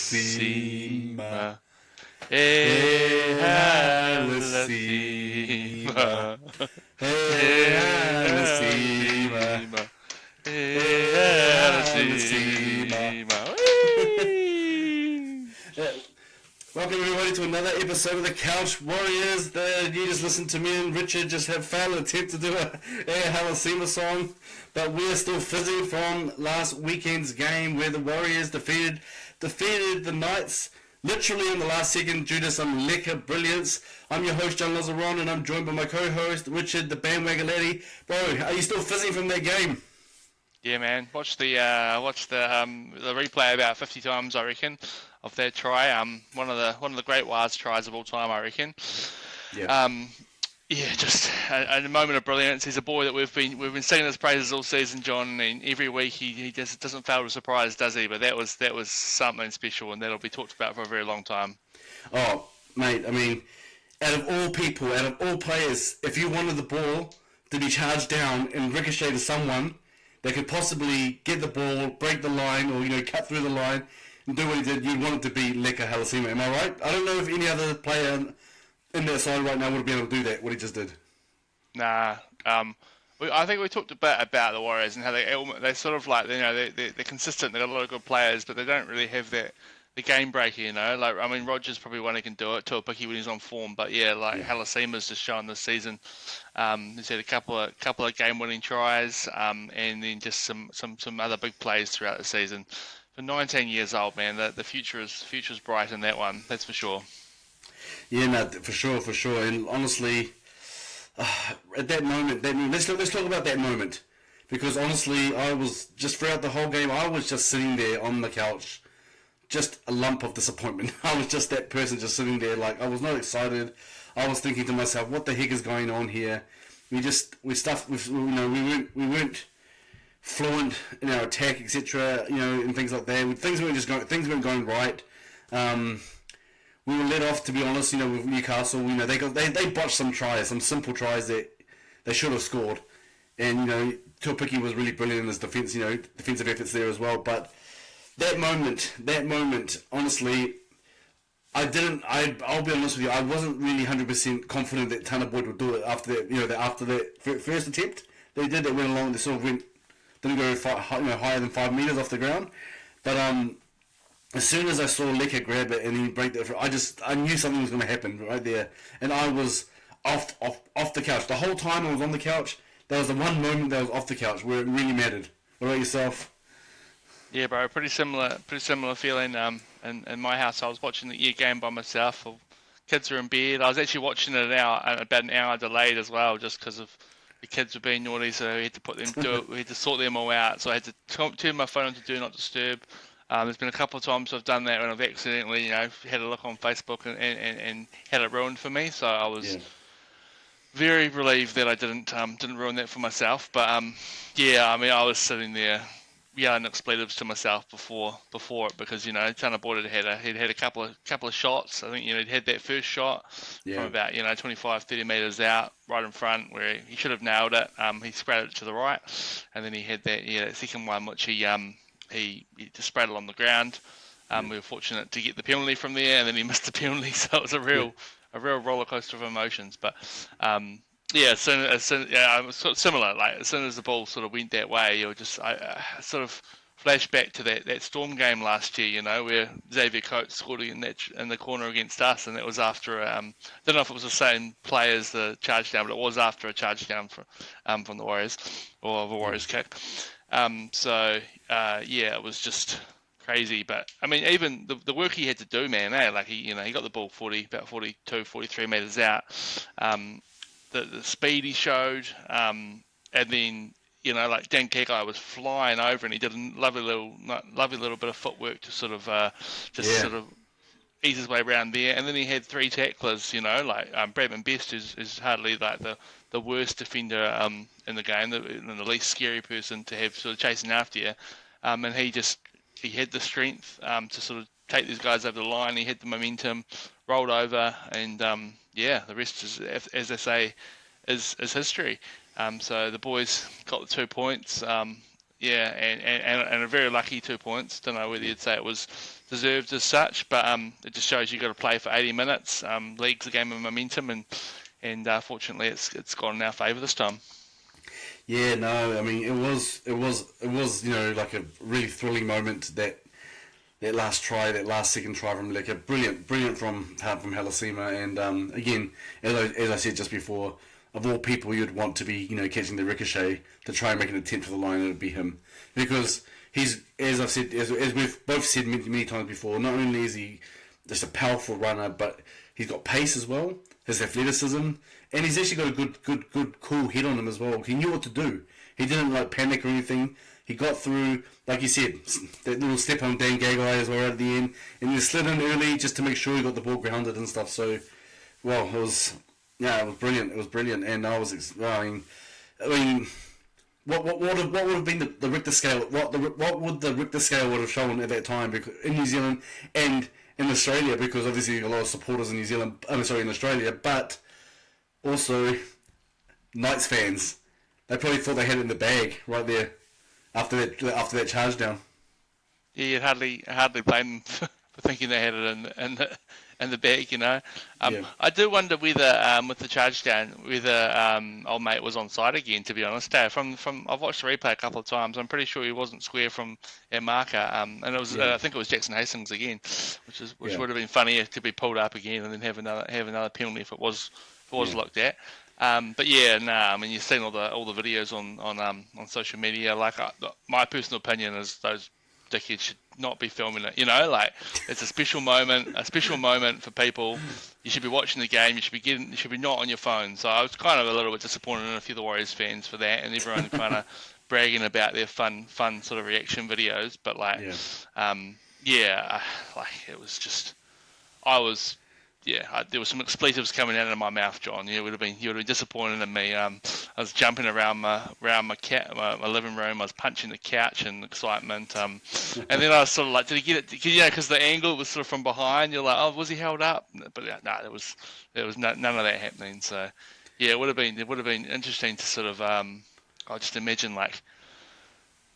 Halacima. Hey, Hey, Halacima. Halacima. Hey, Hey, Halacima. Halacima. Hey, Hey, Halacima. Halacima. Whee! Yeah, welcome everybody to another episode of the Couch Warriors. You just listened to me and Richard just have failed attempt to do a Halacima song, but we're still fizzing from last weekend's game where the Warriors defeated the Knights literally in the last second due to some Leka brilliance. I'm your host John Lazaron and I'm joined by my co-host Richard the Bandwagon Laddie. Bro, are you still fizzing from that game? Yeah, man. Watch the replay about 50 times, I reckon, of that try. One of the great Waz tries of all time, I reckon. Yeah. Yeah, just a moment of brilliance. He's a boy that we've been singing his praises all season, John, and every week he just doesn't fail to surprise, does he? But that was something special, and that'll be talked about for a very long time. Oh, mate, I mean, out of all people, out of all players, if you wanted the ball to be charged down and ricochet to someone that could possibly get the ball, break the line, or cut through the line and do what he did, you'd want it to be Leka Halasima. Am I right? I don't know if any other player in that side right now would have been able to do that. What he just did. Nah. I think we talked a bit about the Warriors and how they sort of like they're consistent. They've got a lot of good players, but they don't really have the game breaker. Like I mean, Rogers probably one who can do it. Tuapiki when he's on form, but yeah, like Halasima's just shown this season. He's had a couple of game-winning tries, and then just some other big plays throughout the season. For 19 years old, man, the future is bright in that one. That's for sure. Yeah, no, for sure. And honestly, at that moment, let's talk about that moment, because honestly, I was just throughout the whole game, I was just sitting there on the couch, just a lump of disappointment. I was just that person, just sitting there, like I was not excited. I was thinking to myself, what the heck is going on here? We weren't fluent in our attack, etc. And things like that. Things weren't going right. We were let off, to be honest. With Newcastle, they botched some tries, some simple tries that they should have scored. And Tuapiki was really brilliant in his defense. Defensive efforts there as well. But that moment, honestly, I'll be honest with you. I wasn't really 100% confident that Tanner Boyd would do it after that. After that first attempt they did, that went along. They sort of didn't go higher than 5 meters off the ground. But as soon as I saw Leka grab it and he break that, I knew something was going to happen right there, and I was off the couch the whole time. I was on the couch. There was the one moment that I was off the couch where it really mattered. What about yourself? Yeah, bro, pretty similar feeling. In my house, I was watching the game by myself. Kids were in bed. I was actually watching it about an hour delayed as well, just because of the kids were being naughty. So we had to we had to sort them all out. So I had to turn my phone on to do not disturb. There's been a couple of times I've done that when I've accidentally, had a look on Facebook and had it ruined for me. So I was very relieved that I didn't ruin that for myself. But yeah, I mean, I was sitting there yelling expletives to myself before it, because Tanner Boyd had a couple of shots. I think he'd had that first shot from about 25-30 meters out right in front where he should have nailed it. He sprayed it to the right, and then he had that second one which he just sprayed it on the ground. We were fortunate to get the penalty from there, and then he missed the penalty, so it was a real roller coaster of emotions. But it was sort of similar. Like as soon as the ball sort of went that way, I sort of flashed back to that Storm game last year, where Xavier Coates scored in the corner against us, and that was after I don't know if it was the same play as the charge down, but it was after a charge down from the Warriors, or the Warriors kick. It was just crazy. But I mean, even the work he had to do, man, like he got the ball about 42, 43 meters out. The speed he showed, and then like Dan Kekai was flying over, and he did a lovely little bit of footwork to sort of sort of ease his way around there. And then he had 3 tacklers, like Bradman Best is hardly like the worst defender in the game, the least scary person to have sort of chasing after you. And he had the strength to sort of take these guys over the line. He had the momentum, rolled over, and the rest is, as they say, is history. So the boys got the 2 points. Yeah, and a very lucky 2 points. Don't know whether you'd say it was deserved as such, but it just shows you've got to play for 80 minutes. League's a game of momentum, and fortunately it's gone in our favour this time. Yeah, no, I mean it was like a really thrilling moment that last try, that last second try from Leka, brilliant from Halasima, and again, as I said just before, of all people you'd want to be catching the ricochet to try and make an attempt for the line, it would be him, because he's, as I've said, as we've both said many times before, not only is he just a powerful runner, but he's got pace as well, his athleticism, and he's actually got a good cool head on him as well. He knew what to do. He didn't panic or anything. He got through, like you said, that little step on Dan Gagai as well right at the end, and he slid in early just to make sure he got the ball grounded and stuff. So, well, it was brilliant. It was brilliant, and I mean, what would have been the Richter scale? What would the Richter scale would have shown at that time in New Zealand and in Australia? Because obviously a lot of supporters in New Zealand, in Australia, but also Knights fans. They probably thought they had it in the bag right there after that charge down. Yeah, you'd hardly blame them for thinking they had it in the bag, Yeah. I do wonder whether with the charge down, whether old mate was on side again. To be honest, from I've watched the replay a couple of times. I'm pretty sure he wasn't square from our marker, and it was I think it was Jackson Hastings again, which would have been funnier to be pulled up again and then have another penalty if it was looked at. But yeah, I mean, you've seen all the videos on social media. My personal opinion is those dickheads should not be filming it. It's a special moment for people. You should be watching the game. You should be not on your phone. So I was kind of a little bit disappointed in a few of the Warriors fans for that, and everyone kind of bragging about their fun sort of reaction videos. But it was just, there were some expletives coming out of my mouth, John. You would have been disappointed in me. I was jumping around my living room. I was punching the couch in excitement. And then I was sort of like, did he get it? Because the angle was sort of from behind. You're like, oh, was he held up? But no, there was none of that happening. So yeah, it would have been interesting to sort of I just imagine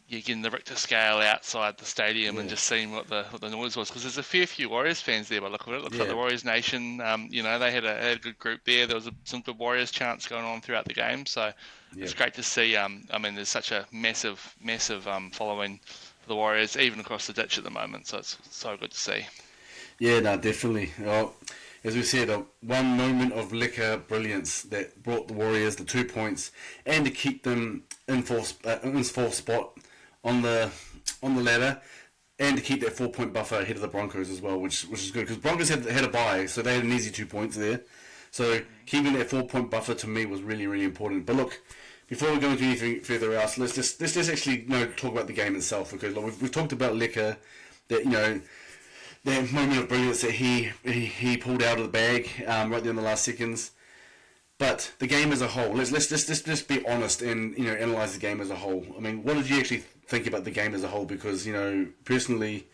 you're getting the Richter scale outside the stadium and just seeing what the noise was, because there's a few Warriors fans there. But look at it, looks like the Warriors Nation. They had a good group there. There was some good Warriors chants going on throughout the game, so it's great to see. There's such a massive following for the Warriors, even across the ditch at the moment. So it's so good to see. Yeah, no, definitely. Well, as we said, one moment of Leka brilliance that brought the Warriors the 2 points and to keep them in fourth spot on the ladder, and to keep that 4 point buffer ahead of the Broncos as well, which is good, because Broncos had a bye, so they had an easy 2 points there. So keeping that 4 point buffer to me was really, really important. But look, before we go into anything further else, let's just actually talk about the game itself, because we've talked about Leka, that that moment of brilliance that he pulled out of the bag right there in the last seconds. But the game as a whole, let's just be honest and analyze the game as a whole. I mean, what did you actually think about the game as a whole? Because personally,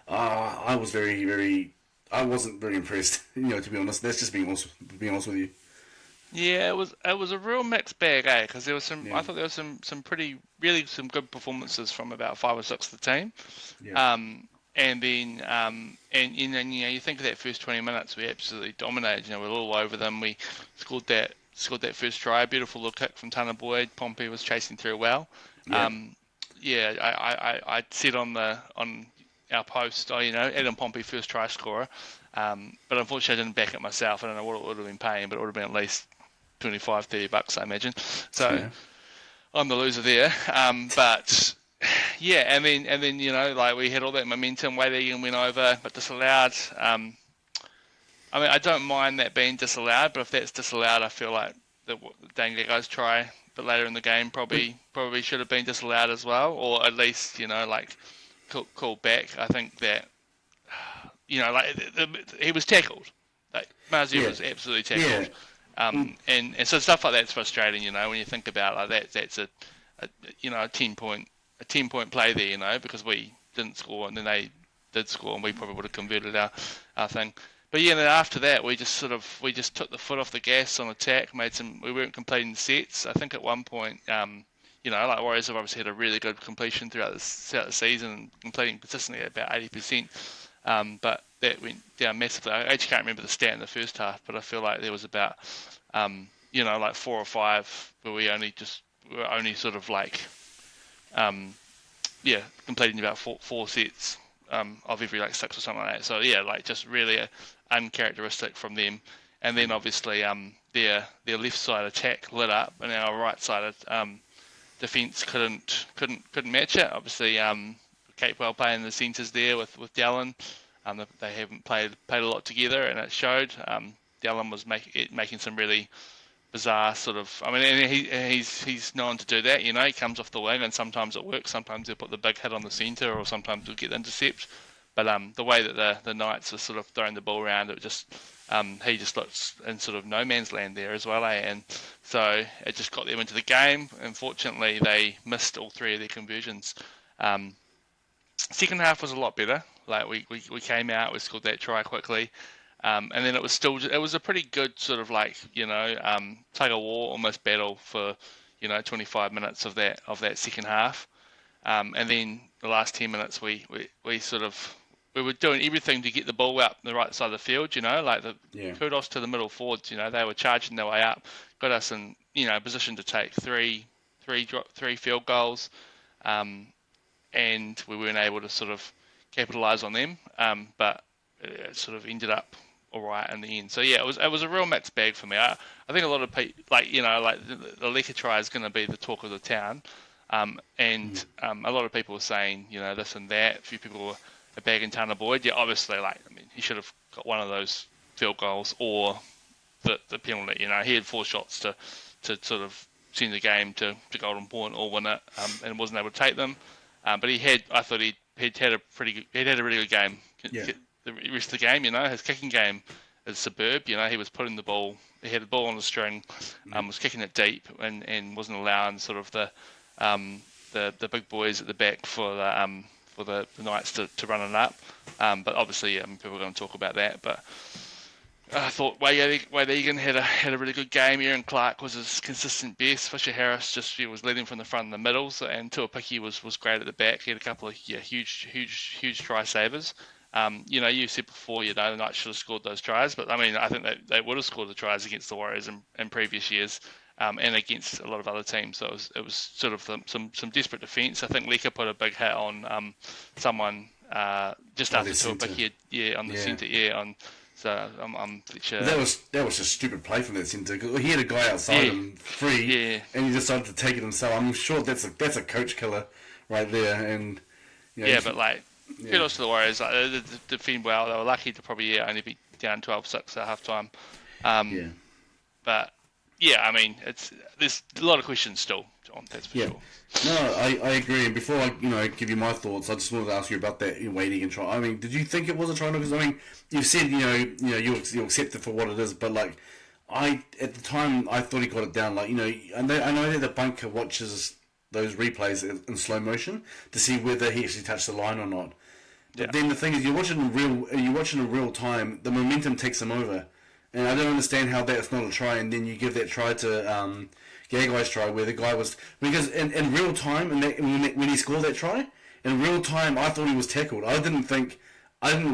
I was I wasn't very impressed. To be honest, that's just being honest with you. Yeah, it was a real mixed bag, because there was some. I thought there was some some good performances from about 5 or 6 of the team. Yeah. And then you think of that first 20 minutes, we absolutely dominated. We were all over them. We scored that first try, a beautiful little kick from Tana Boyd. Pompey was chasing through well. Yeah. I said on our post, Adam Pompey first try scorer. But unfortunately I didn't back it myself. I don't know what it would have been paying, but it would have been at least $25-30, I imagine. So Yeah. I'm the loser there. But yeah, and then we had all that momentum, Wade and went over, but disallowed. I don't mind that being disallowed, but if that's disallowed, I feel like the Dangago's try a bit later in the game probably should have been disallowed as well, or at least called back. I think that he was tackled. Mazia was absolutely tackled. And so stuff like that's frustrating. When you think about that's a 10-point play there, because we didn't score and then they did score and we probably would have converted our thing. But yeah, then after that we just took the foot off the gas on attack, we weren't completing sets. I think at one point like Warriors have obviously had a really good completion throughout the season, completing consistently at about 80%. But that went down massively. I actually can't remember the stat in the first half, but I feel like there was about, like 4 or 5 where we were only sort of like, completing about four sets of every like 6 or something like that. So yeah, like just really uncharacteristic from them. And then obviously their left side attack lit up, and our right side defence couldn't match it. Obviously, Capewell playing the centres there with Dallin. They haven't played a lot together, and it showed. Dallin was making some really bizarre sort of. I mean, and he's known to do that. He comes off the wing, and sometimes it works. Sometimes he'll put the big hit on the centre, or sometimes he'll get the intercept. But the way that the Knights were sort of throwing the ball around, it just he just looked in sort of no man's land there as well, and so it just got them into the game. Unfortunately, they missed all 3 of their conversions. Second half was a lot better. Like we came out, we scored that try quickly, and then it was a pretty good sort of like tug of war, almost battle for 25 minutes of that second half, and then the last 10 minutes we were doing everything to get the ball up the right side of the field. Kudos to the middle forwards. They were charging their way up, got us in position to take three field goals, and we weren't able to sort of capitalise on them. But it sort of ended up all right in the end. So yeah, it was a real mixed bag for me. I think a lot of people like the Leka try is going to be the talk of the town. And a lot of people were saying, this and that. A few people were bagging Tanner Boyd. Yeah, obviously, he should have got one of those field goals or the penalty. He had 4 shots to sort of send the game to golden point or win it, and wasn't able to take them. But I thought he'd had a really good game. Yeah. The rest of the game, his kicking game is superb. He was putting the ball, he had the ball on the string, was kicking it deep, and wasn't allowing sort of the big boys at the back for the Knights to run it up. But obviously, people are going to talk about that. But I thought Wade Egan had a really good game. Aaron Clark was his consistent best. Fisher Harris he was leading from the front and the middles, and Tuapiki was great at the back. He had a couple of huge try savers. You said before, the Knights should have scored those tries, but I mean, I think they would have scored the tries against the Warriors in previous years, and against a lot of other teams. So it was sort of some desperate defence. I think Leka put a big hit on someone just after Tuapiki, on the centre, So I'm sure that was a stupid play from that centre. He had a guy outside him free, and he decided to take it himself. I'm sure that's a coach killer right there. And kudos to the Warriors. They defend well. They were lucky to probably only be down 12-6 at half time. But I mean, there's a lot of questions still, John. That's for sure. No, I agree. And before I give you my thoughts, I just wanted to ask you about that Wade Egan try. I mean, did you think it was a try? Because I mean, you've said you'll accept it for what it is, but at the time I thought he got it down. I know that the bunker watches those replays in slow motion to see whether he actually touched the line or not. But then the thing is, you're watching in real time. The momentum takes him over, and I don't understand how that's not a try. And then you give that try to Gagai's try, where the guy was, because in real time, and when he scored that try, in real time, I thought he was tackled. I didn't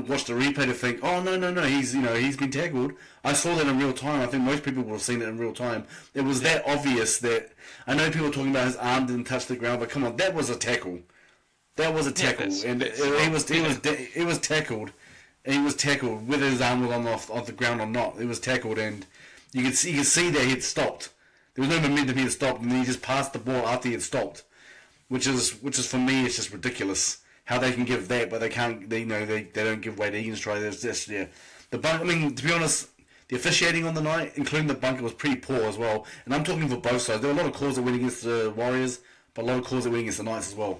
watch the replay to think, oh no, he's been tackled. I saw that in real time. I think most people would have seen it in real time. It was that obvious that I know people are talking about his arm didn't touch the ground, but come on, that was a tackle. That was a tackle, and he was tackled. And he was tackled whether his arm was off the ground or not. It was tackled, and you could see that he had stopped. There was no momentum. He had stopped, and then he just passed the ball after he had stopped, which is for me, it's just ridiculous how they can give that, but they can't. They don't give Wade Egan's try. There's this, the bunker. I mean, to be honest, the officiating on the night, including the bunker, was pretty poor as well. And I'm talking for both sides. There were a lot of calls that went against the Warriors, but a lot of calls that went against the Knights as well.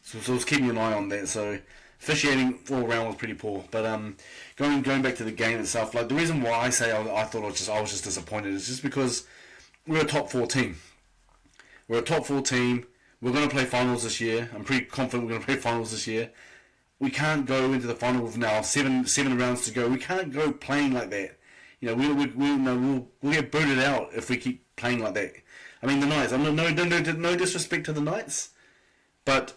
So I was keeping an eye on that. So officiating all around was pretty poor. But going back to the game itself, the reason why I say I thought I was just disappointed is just because we're a top 4 team. We're a top 4 team. We're going to play finals this year. I'm pretty confident we're going to play finals this year. We can't go into the final with now seven rounds to go. We can't go playing like that. We'll get booted out if we keep playing like that. I mean, the Knights. I'm no disrespect to the Knights, but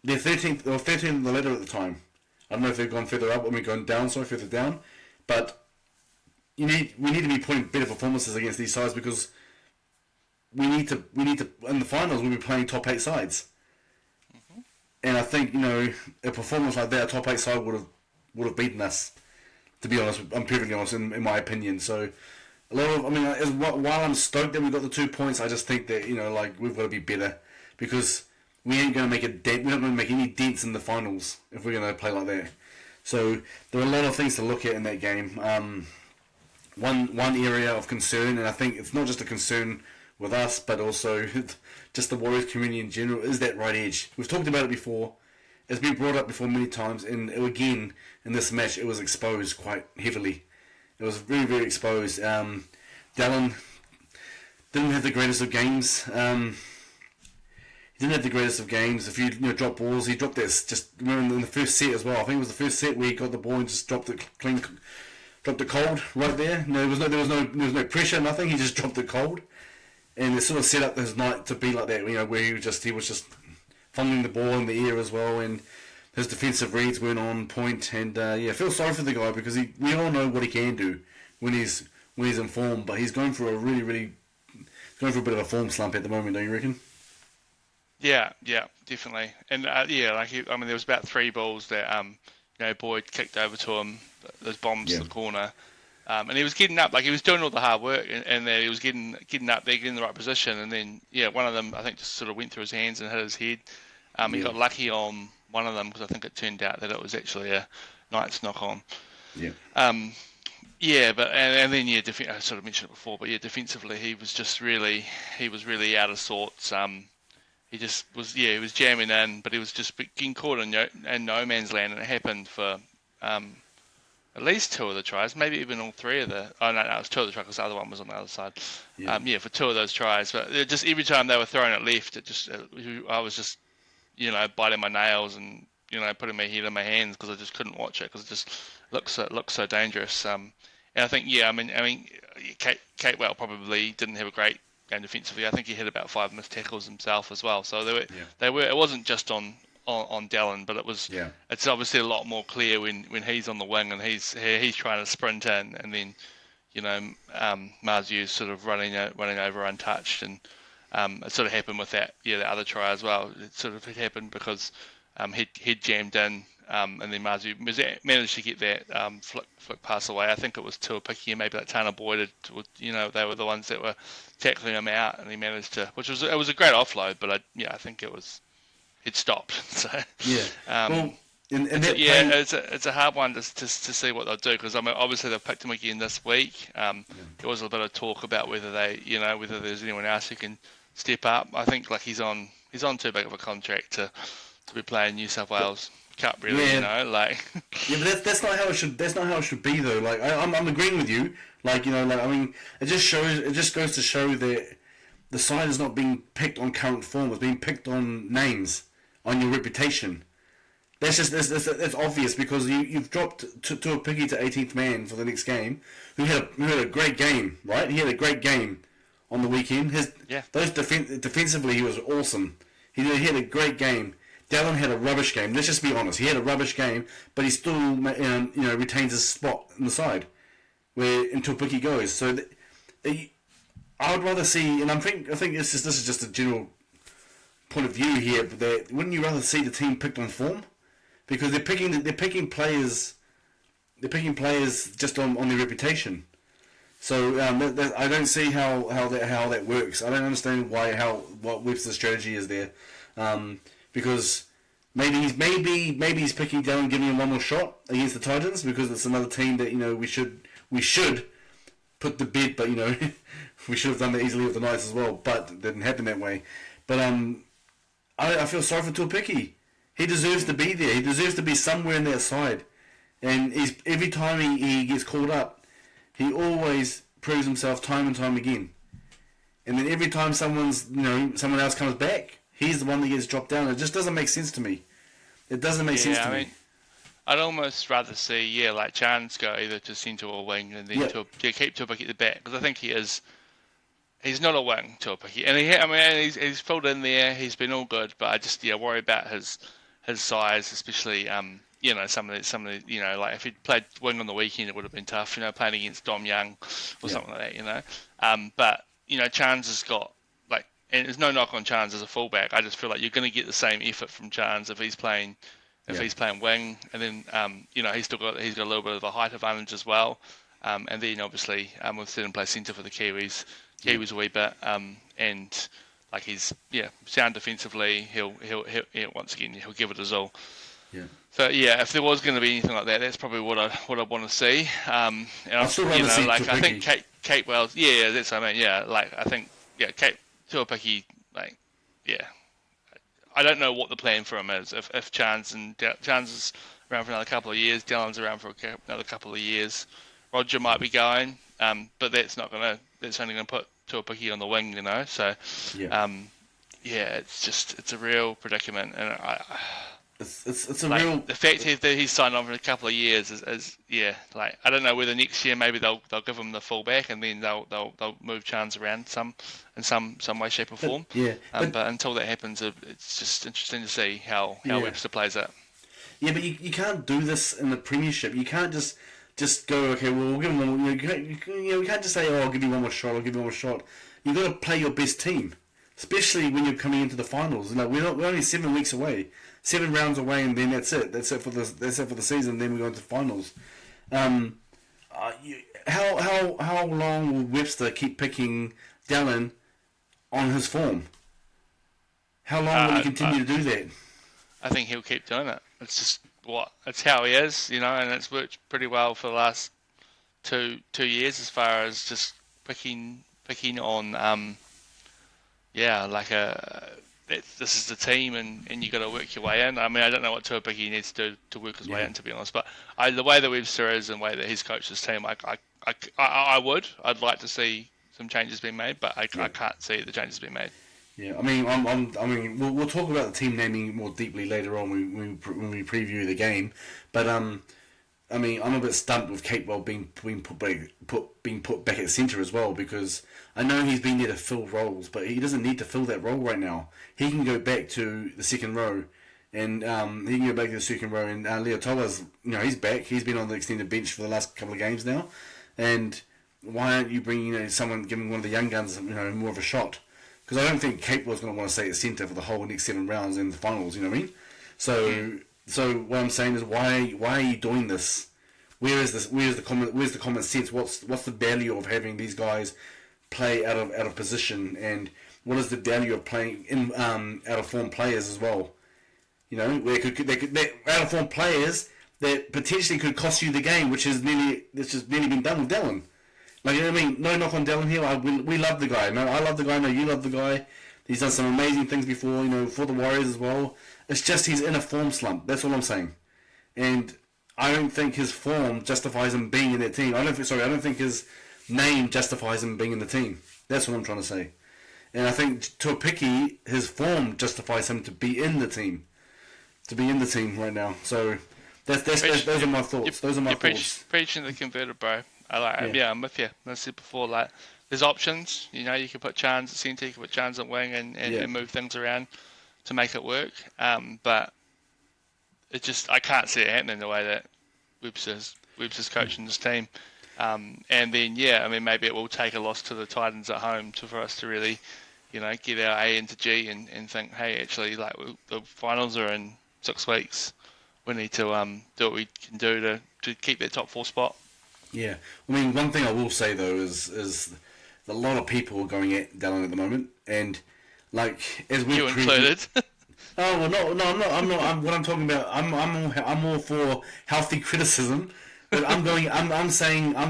they're 13th or 13th in the ladder at the time. I don't know if they've gone further up or we've gone down, sorry, further down. But we need to be putting better performances against these sides because we need to in the finals we'll be playing top 8 sides. And I think, a performance like that, a top 8 side would have beaten us. To be honest, I'm perfectly honest in my opinion. So a lot of, while I'm stoked that we got the 2 points, I just think that we've got to be better because we ain't going to make a dent. We're not going to make any dents in the finals if we're going to play like that. So there are a lot of things to look at in that game. One area of concern, and I think it's not just a concern with us, but also just the Warriors community in general, is that right edge. We've talked about it before. It's been brought up before many times, and again in this match it was exposed quite heavily. It was very, very exposed. Dallin didn't have the greatest of games. He didn't have the greatest of games. A few drop balls. He dropped this just remember in the first set as well. I think it was the first set where he got the ball and just dropped it clean, dropped it cold right there. No, there was no pressure, nothing. He just dropped it cold, and it sort of set up his night to be like that. Where he was just fumbling the ball in the air as well, and his defensive reads weren't on point. And I feel sorry for the guy because we all know what he can do when he's in form, but he's going through a bit of a form slump at the moment. Don't you reckon? Yeah, definitely. And there was about 3 balls that Boyd kicked over to him, those bombs to the corner, and he was getting up, he was doing all the hard work, and he was getting up there, getting in the right position, and then one of them I think just sort of went through his hands and hit his head. He got lucky on one of them because I think it turned out that it was actually a Knights knock on. Yeah. But and then I sort of mentioned it before, but defensively he was really out of sorts. He just was, he was jamming in, but he was just getting caught in no man's land, and it happened for at least 2 of the tries, maybe even all 3 of the. Oh no, it was 2 of the tries because the other one was on the other side. For 2 of those tries, but just every time they were throwing it left, I was just, biting my nails and putting my head in my hands because I just couldn't watch it because it just looks so dangerous. And I think Kate Well probably didn't have a great game defensively. I think he had about 5 missed tackles himself as well. So they were. It wasn't just on Dallin, but it was. Yeah. It's obviously a lot more clear when he's on the wing and he's trying to sprint in, and then Marzu's sort of running over untouched, and it sort of happened with that the other try as well. It sort of happened because he'd jammed in. And then Marzu managed to get that flick pass away. I think it was Tuapiki and maybe Tana Boyd. They were the ones that were tackling him out, and he managed to. It was a great offload, but I think it stopped. So it's a hard one to see what they'll do because obviously they've picked him again this week. There was a bit of talk about whether whether there's anyone else who can step up. I think he's on too big of a contract to be playing New South Wales Cup, really. But that's not how it should. That's not how it should be, though. I'm agreeing with you. It just goes to show that the side is not being picked on current form. It's being picked on names, on your reputation. That's obvious because you've dropped to a picky to 18th man for the next game, who had a great game, right? He had a great game on the weekend. Defensively he was awesome. He had a great game. Dallin had a rubbish game. Let's just be honest. He had a rubbish game, but he still retains his spot in the side until Picky goes. So I would rather see, and I think this is just a general point of view here, but that wouldn't you rather see the team picked on form? Because they're picking players just on their reputation. So I don't see how that works. I don't understand what Webster's strategy is there. Because maybe he's picking down, giving him one more shot against the Titans because it's another team that we should put to bed, but we should have done that easily with the Knights as well, but it didn't happen that way. But I feel sorry for Tuapiki. He deserves to be there. He deserves to be somewhere in that side, and every time he gets called up, he always proves himself time and time again. And then every time someone else comes back, he's the one that gets dropped down. It just doesn't make sense to me. It doesn't make sense to me. I'd almost rather see, Chance go either to centre or wing and then keep Tuapiki at the back because I think he's not a wing to a picky, and I mean, he's filled in there. He's been all good, but I just worry about his size, especially some of the like if he'd played wing on the weekend, it would have been tough. Playing against Dom Young or something like that. But Chance has got like, and there's no knock on Chance as a fullback. I just feel like you're going to get the same effort from Chance if he's playing. If he's playing wing, and then he's got a little bit of a height advantage as well, and then obviously we've seen him play centre for the Kiwis a wee bit, and like he's sound defensively. He'll once again he'll give it his all. Yeah. So if there was going to be anything like that, that's probably what I want to see. And I still rather see like I Tuapiki. think Kate Wells, that's what I mean. Like I think Kate Tuapiki, like I don't know what the plan for him is. If Chance is around for another couple of years, Dylan's around for another couple of years, Roger might be going, but that's only gonna put Tuapiki on the wing, So it's a real predicament, and it's a like, real the fact that he's signed on for a couple of years is like I don't know whether next year maybe they'll give him the fullback and then they'll move Chance around in some way, shape or form. But until that happens, it's just interesting to see how Webster plays it. Yeah, but you can't do this in the Premiership. You can't just go, okay, well, we'll give him one. We can't just say, oh, I'll give you one more shot. I'll give you one more shot. You've got to play your best team, especially when you're coming into the finals. We're only 7 weeks away, 7 rounds away, and then that's it. That's it for the season. Then we go into finals. How long will Webster keep picking Dallin on his form? How long will he continue to do that? I think he'll keep doing it. It's just it's how he is, and it's worked pretty well for the last two years as far as just picking on this is the team and you got to work your way in. I mean, I don't know what Tuapiki needs to do to work his way in, to be honest, but the way that Webster is and the way that he's coached his team, I'd like to see some changes being made, but I can't see the changes being made. Yeah, I mean, we'll talk about the team naming more deeply later on when we preview the game. But I mean, I'm a bit stumped with Capewell being put back at centre as well, because I know he's been there to fill roles, but he doesn't need to fill that role right now. He can go back to the second row, and Leo Tola's, he's back. He's been on the extended bench for the last couple of games now, and why aren't you bringing someone, giving one of the young guns more of a shot? Because I don't think Capewell's going to want to stay at centre for the whole next 7 rounds in the finals. You know what I mean? So what I'm saying is, why are you doing this? Where's the common sense? What's the value of having these guys play out of position, and what is the value of playing in out of form players as well? Where they out of form players that potentially could cost you the game, which has nearly been done with Dallin. Like, I mean, no knock on Dallin here. We love the guy. No, I love the guy. No, you love the guy. He's done some amazing things before, for the Warriors as well. It's just he's in a form slump. That's all I'm saying. And I don't think his form justifies him being in that team. I don't think his name justifies him being in the team. That's what I'm trying to say. And I think Tuapiki, his form justifies him to be in the team. To be in the team right now. So those are my thoughts. Those are my thoughts. Preaching the converted, bro. I'm with you. As I said before, like, there's options. You can put Chance at centre, you can put Chance at wing, and move things around to make it work. But I can't see it happening the way that Webster's coaching this team. And then I mean, maybe it will take a loss to the Titans at home for us to really, get our A into G and think, hey, actually, like, the finals are in 6 weeks. We need to do what we can do to keep that top 4 spot. Yeah, I mean, one thing I will say though is a lot of people are going at Dallin at the moment, and like as we included. Oh well, no, I'm not. What I'm talking about, I'm all for healthy criticism, but I'm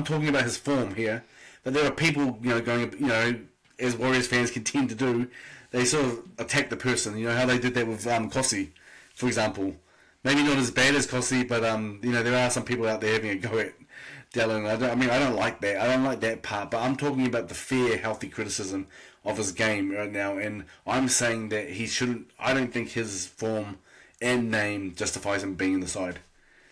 talking about his form here. But there are people, going, as Warriors fans continue to do, they sort of attack the person. How they did that with Kossi, for example. Maybe not as bad as Kossi, but there are some people out there having a go at Dallin. I don't like that. I don't like that part. But I'm talking about the fair, healthy criticism of his game right now, and I'm saying that he shouldn't. I don't think his form and name justifies him being in the side.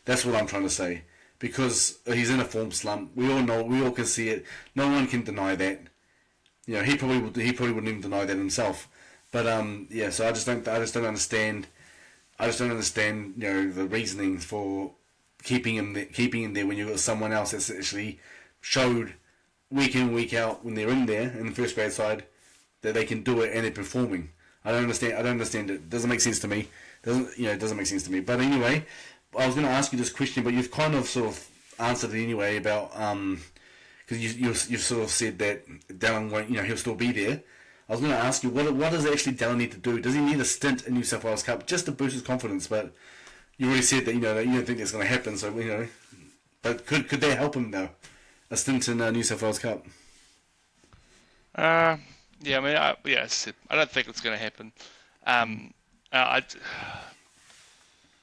That's what I'm trying to say, because he's in a form slump. We all know. We all can see it. No one can deny that. He probably wouldn't even deny that himself. But yeah. So I just don't understand. I just don't understand. The reasoning for keeping him there when you've got someone else that's actually showed week in week out when they're in there in the first grade side that they can do it and they're performing. I don't understand. I don't understand it. It doesn't make sense to me. It doesn't make sense to me. But anyway, I was going to ask you this question, but you've kind of sort of answered it anyway about because you sort of said that Dallin won't, he'll still be there. I was going to ask you what does actually Dallin need to do? Does he need a stint in New South Wales Cup just to boost his confidence? But you already said that that you don't think that's going to happen. So but could they help him though? A stint in New South Wales Cup. Yeah, I mean, yes, I don't think it's going to happen. I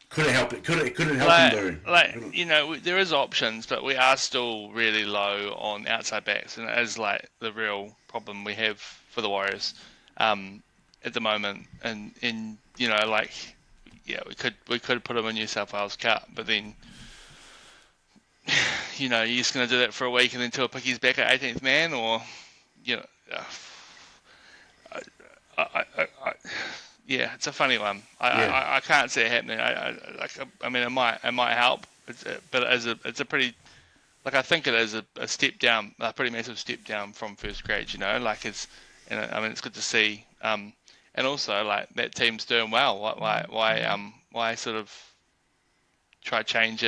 Could it help it? Could it help him though? there is options, but we are still really low on outside backs, and it is like the real problem we have for the Warriors at the moment. And we could put him in New South Wales Cup, but then you're just going to do that for a week and then Tuapiki's back at 18th man, or yeah, it's a funny one. I can't see it happening. I mean, it might help, but it's a pretty, I think it is a step down, a pretty massive step down from first grade. I mean, it's good to see, and also that team's doing well. Why sort of try change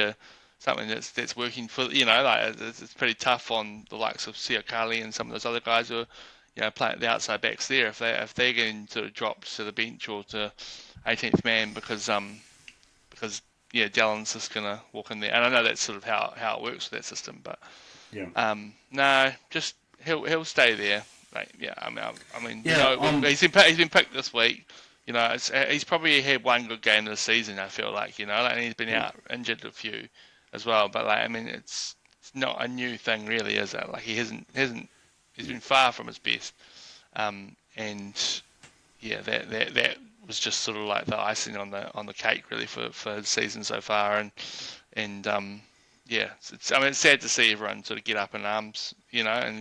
something that's working for it's pretty tough on the likes of Siakali and some of those other guys who are playing the outside backs there if they're getting sort of dropped to the bench or to 18th man because Dallin's just gonna walk in there, and I know that's sort of how it works with that system, but no, just he'll stay there. He's been picked this week. He's probably had one good game this season. I feel and he's been out injured a few as well. But it's not a new thing really, is it? He's been far from his best. And yeah, that was just sort of like the icing on the cake really for his season so far. And it's sad to see everyone sort of get up in arms, and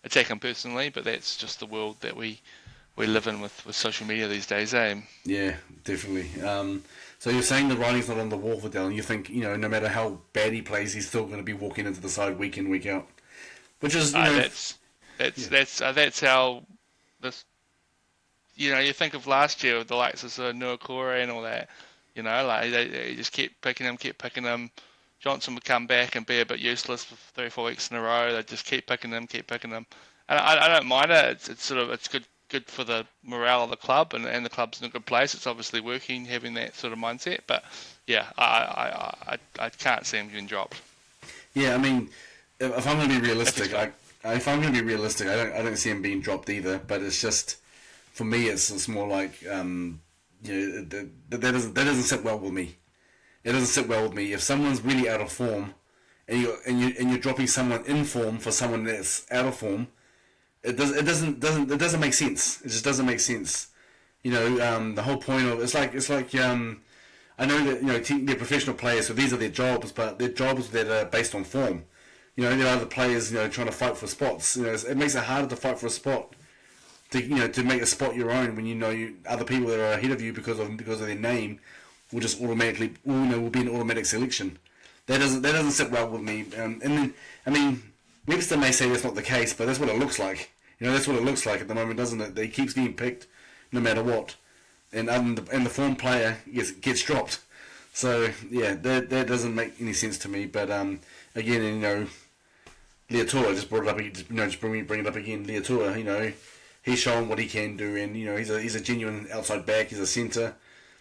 attack him personally. But that's just the world that we live in with social media these days, eh? Yeah, definitely. So you're saying the writing's not on the wall for Dallin. You think, no matter how bad he plays, he's still going to be walking into the side week in, week out, which is that's how this. You think of last year with the likes of Nuakura and all that. They just kept picking him. Johnson would come back and be a bit useless for 3 or 4 weeks in a row. They just keep picking him. And I don't mind it. It's good for the morale of the club, and the club's in a good place. It's obviously working, having that sort of mindset. But yeah, I can't see him getting dropped. Yeah, I mean, if I'm going to be realistic, I don't see him being dropped either. But it's just, for me, it's more like that doesn't sit well with me. It doesn't sit well with me if someone's really out of form, and you're dropping someone in form for someone that's out of form. It doesn't make sense. It just doesn't make sense. The whole point of it's like I know that they're professional players, so these are their jobs, but their jobs that are based on form. There are other players trying to fight for spots. It makes it harder to fight for a spot. To make a spot your own when other people that are ahead of you because of their name will just automatically will be an automatic selection. That doesn't sit well with me. And then Webster may say that's not the case, but that's what it looks like. That's what it looks like at the moment, doesn't it? That he keeps getting picked no matter what, and the form player gets dropped. So yeah, that doesn't make any sense to me. But again, Leatua just brought it up. Just bring it up again. Leatua, he's shown what he can do, and he's a genuine outside back. He's a centre.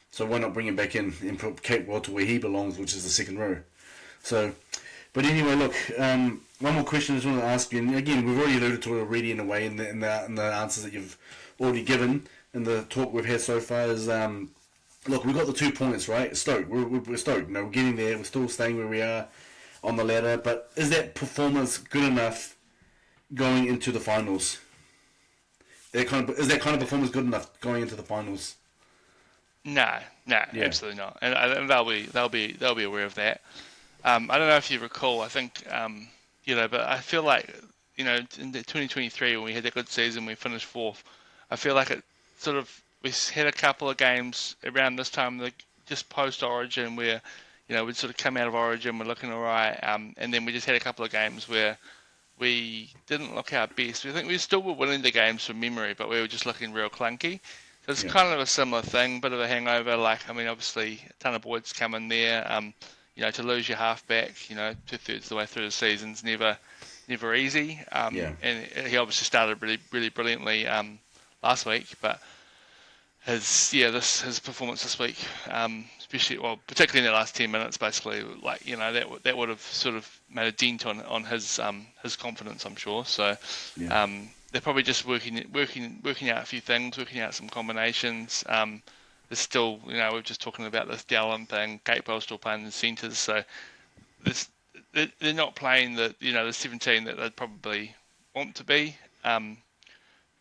So why not bring him back in and put Capewell to where he belongs, which is the second row? So, but anyway, look. One more question I just want to ask you, and again, we've already alluded to it already in a way in the answers that you've already given in the talk we've had so far. Is look, we've got the 2 points, right? Stoked. We're stoked. We're getting there. We're still staying where we are on the ladder. But is that performance good enough going into the finals? Is that kind of performance good enough going into the finals? No, absolutely not. And they'll be aware of that. I don't know if you recall. I think but I feel like in the 2023 when we had that good season, we finished fourth. I feel like it sort of we had a couple of games around this time, just post Origin, where we'd sort of come out of Origin, we're looking alright, and then we just had a couple of games where we didn't look our best. We think we still were winning the games from memory, but we were just looking real clunky. So it's kind of a similar thing, bit of a hangover. Like, I mean, obviously, a ton of Boyd's come in there. To lose your halfback, 2/3 of the way through the season's never easy. And he obviously started really, really brilliantly last week, but his performance this week, particularly in the last 10 minutes, basically, like that would have sort of made a dent on his confidence, I'm sure. So they're probably just working out a few things, working out some combinations. There's still, we're just talking about this Dallin thing. Gatewell's still playing the centres, so they're not playing the 17 that they'd probably want to be.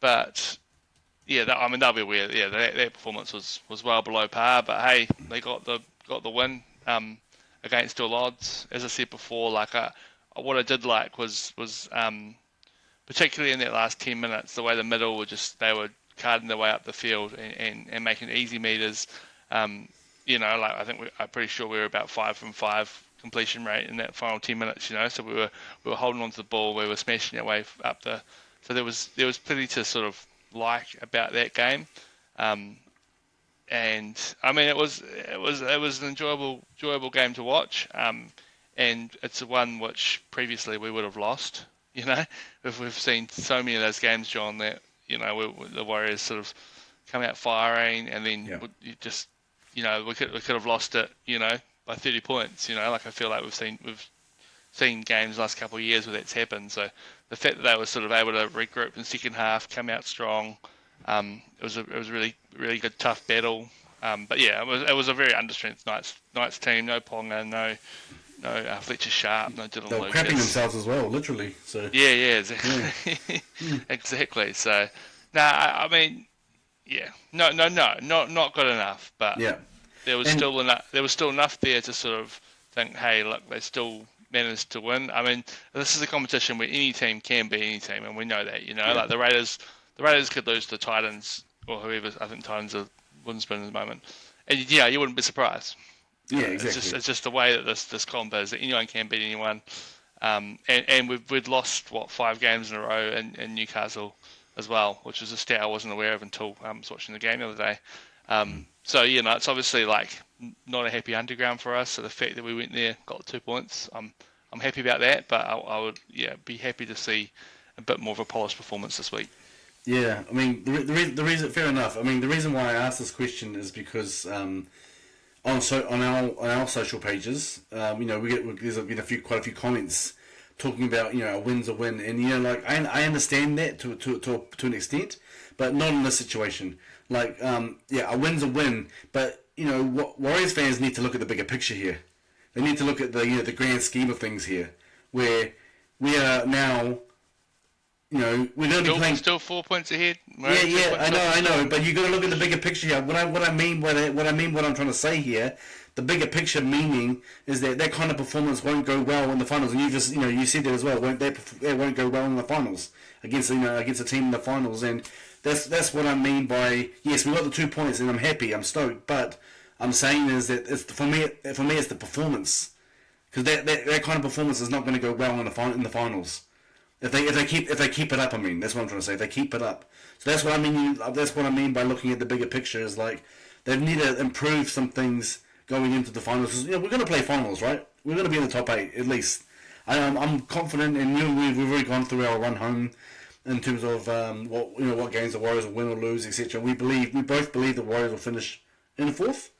But they'll be aware. Yeah, their performance was well below par, but hey, they got the win against all odds. As I said before, what I did like was particularly in that last 10 minutes, the way the middle they were carding their way up the field and making easy meters. I'm pretty sure we were about 5 from 5 completion rate in that final 10 minutes. So we were holding on to the ball, we were smashing our way up the. So there was plenty to sort of like about that game, and I mean it was an enjoyable game to watch, and it's one which previously we would have lost. If we've seen so many of those games, John, that the Warriors sort of come out firing, and then we could have lost it, by 30 points. I feel like we've seen games the last couple of years where that's happened. So the fact that they were sort of able to regroup in the second half, come out strong, it was a really, really good tough battle. But yeah, it was a very understrength Knights team. No Ponga, no Fletcher Sharp, no Dylan they were Lucas. crapping themselves as well, literally. So yeah, exactly. Yeah. Exactly. So I mean, yeah, no, not good enough. But there was still enough there to sort of think, hey, look, they still managed to win. I mean, this is a competition where any team can beat any team, and we know that. Like the Raiders could lose to Titans or whoever. I think Titans are wouldn't spin at the moment, and you wouldn't be surprised. Yeah, exactly. It's just the way that this comp is, that anyone can beat anyone. And we'd lost 5 games in a row in Newcastle as well, which was a stat I wasn't aware of until I was watching the game the other day. So it's obviously not a happy underground for us. So the fact that we went there, got 2 points, I'm happy about that. But I would be happy to see a bit more of a polished performance this week. Yeah, I mean the reason, fair enough. I mean the reason why I asked this question is because on our social pages, there's been quite a few comments talking about a win's a win, and I understand that to an extent, but not in this situation. A win's a win, but what Warriors fans need to look at the bigger picture here. They need to look at the grand scheme of things here, where we are now. We're going to be playing. Still 4 points ahead. I know, but you got to look at the bigger picture here. What I'm trying to say here, the bigger picture meaning is that kind of performance won't go well in the finals, and you said that as well. It won't go well in the finals against a team in the finals, and that's what I mean by yes, we got the 2 points, and I'm happy, I'm stoked, but I'm saying is that for me it's the performance, because that kind of performance is not going to go well in the finals. If they keep it up, I mean, that's what I'm trying to say. If they keep it up, so that's what I mean. That's what I mean by looking at the bigger picture. Is they need to improve some things going into the finals. We're going to play finals, right? We're going to be in the top 8 at least. I'm confident, and we've already gone through our run home in terms of what games the Warriors will win or lose, etc. We both believe the Warriors will finish in 4th,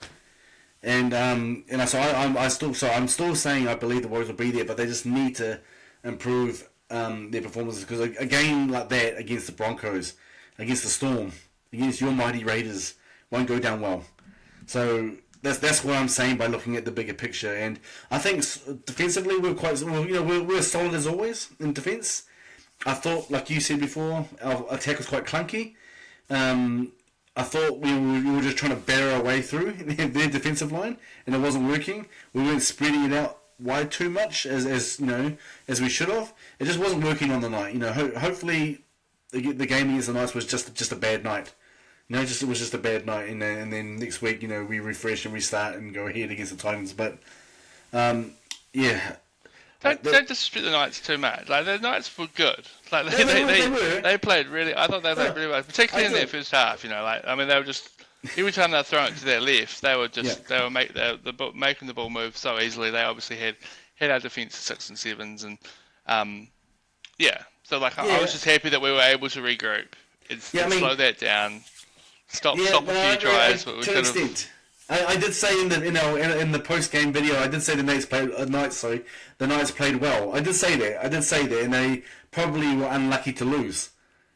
and I'm still saying I believe the Warriors will be there, but they just need to improve their performances, because a game like that against the Broncos, against the Storm, against your mighty Raiders won't go down well. So that's what I'm saying by looking at the bigger picture. And I think defensively we're solid as always in defence. I thought, like you said before, our attack was quite clunky. I thought we were just trying to batter our way through their defensive line, and it wasn't working. We weren't spreading it out wide too much as as we should have. It just wasn't working on the night. Hopefully the game against the Knights was just a bad night. It was just a bad night, and then next week, we refresh and restart and go ahead against the Titans. But yeah, Don't disrespect the Knights too much. Like the Knights were good. Like they played really. I thought they played really well, particularly in their first half. They were just every time they were throwing it to their left, they were making the ball move so easily. They obviously had our defence at 6 and 7s, and So I was just happy that we were able to regroup and slow that down. Stop a few tries. To an extent. I did say in the post game video, I did say the Knights played well. I did say that, and they probably were unlucky to lose.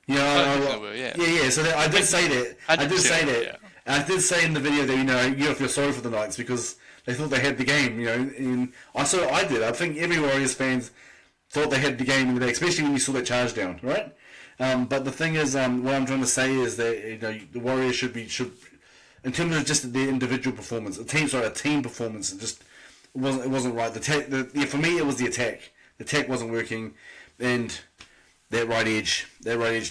So I did say that. I did say that. Yeah. I did say in the video that you feel sorry for the Knights because they thought they had the game. And I did. I think every Warriors fans thought they had the game, especially when you saw that charge down, right? But the thing is, what I'm trying to say is that the Warriors should, in terms of just their individual performance, a team performance, it wasn't right. For me, it was the attack. The attack wasn't working, and that right edge